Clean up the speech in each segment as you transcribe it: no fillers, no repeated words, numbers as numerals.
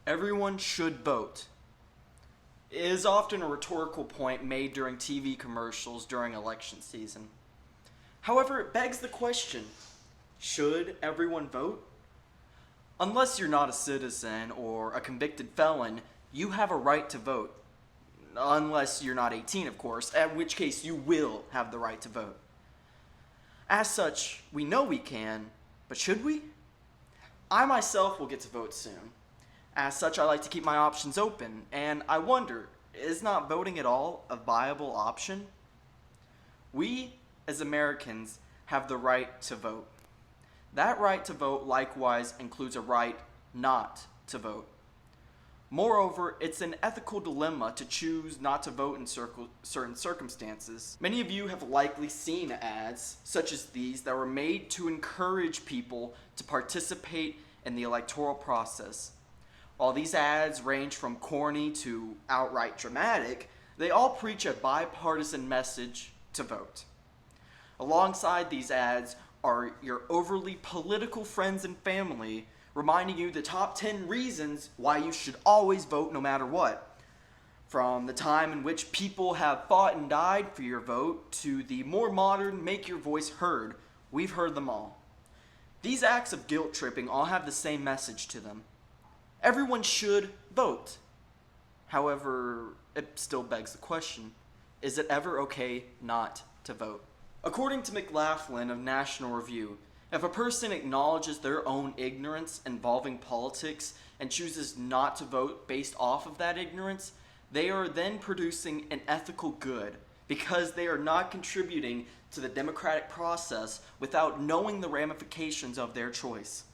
everyone should vote is often a rhetorical point made during TV commercials during election season. However, it begs the question, should everyone vote? Unless you're not a citizen or a convicted felon, you have a right to vote. Unless you're not 18, of course, at which case you will have the right to vote. As such, we know we can, but should we? I myself will get to vote soon. As such, I like to keep my options open, and I wonder, is not voting at all a viable option? We, as Americans, have the right to vote. That right to vote likewise includes a right not to vote. Moreover, it's an ethical dilemma to choose not to vote in certain circumstances. Many of you have likely seen ads such as these that were made to encourage people to participate in the electoral process. While these ads range from corny to outright dramatic, they all preach a bipartisan message to vote. Alongside these ads are your overly political friends and family reminding you the top 10 reasons why you should always vote no matter what. From the time in which people have fought and died for your vote to the more modern make your voice heard, we've heard them all. These acts of guilt tripping all have the same message to them. Everyone should vote. However, it still begs the question, is it ever okay not to vote? According to McLaughlin of National Review, if a person acknowledges their own ignorance involving politics and chooses not to vote based off of that ignorance, they are then producing an ethical good because they are not contributing to the democratic process without knowing the ramifications of their choice.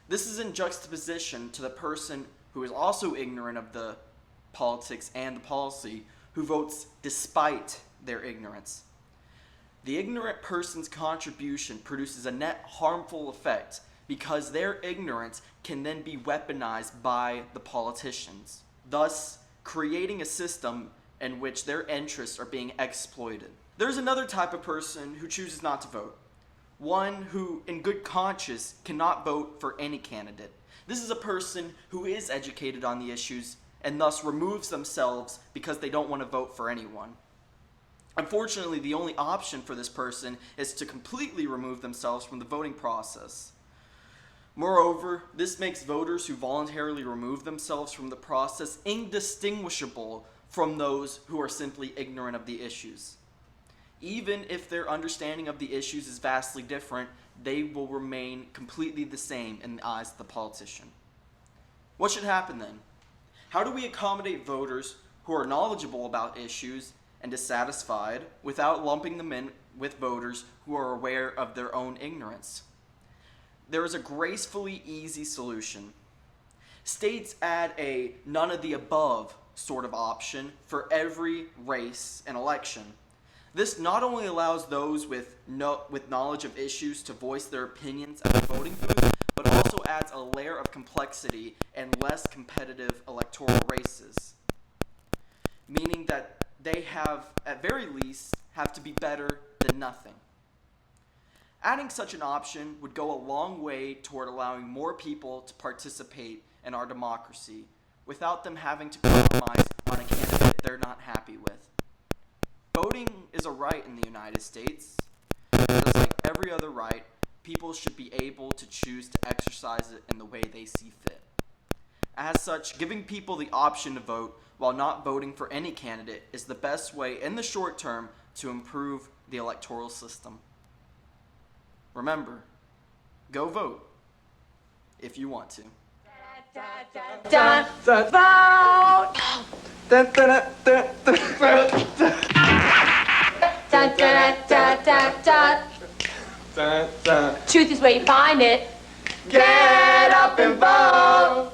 This is in juxtaposition to the person who is also ignorant of the politics and the policy, who votes despite their ignorance. The ignorant person's contribution produces a net harmful effect because their ignorance can then be weaponized by the politicians, thus creating a system in which their interests are being exploited. There's another type of person who chooses not to vote. One who, in good conscience, cannot vote for any candidate. This is a person who is educated on the issues and thus removes themselves because they don't want to vote for anyone. Unfortunately, the only option for this person is to completely remove themselves from the voting process. Moreover, this makes voters who voluntarily remove themselves from the process indistinguishable from those who are simply ignorant of the issues. Even if their understanding of the issues is vastly different, they will remain completely the same in the eyes of the politician. What should happen then? How do we accommodate voters who are knowledgeable about issues and dissatisfied without lumping them in with voters who are aware of their own ignorance? There is a gracefully easy solution. States add a none of the above sort of option for every race and election. This not only allows those with knowledge of issues to voice their opinions at the voting booth, but also adds a layer of complexity and less competitive electoral races, meaning that they have, at very least, have to be better than nothing. Adding such an option would go a long way toward allowing more people to participate in our democracy without them having to compromise on a candidate they're not happy with. Voting is a right in the United States. Just like every other right, people should be able to choose to exercise it in the way they see fit. As such, giving people the option to vote while not voting for any candidate is the best way in the short term to improve the electoral system. Remember, go vote if you want to. Vote! Truth is where you find it. Get up and vote!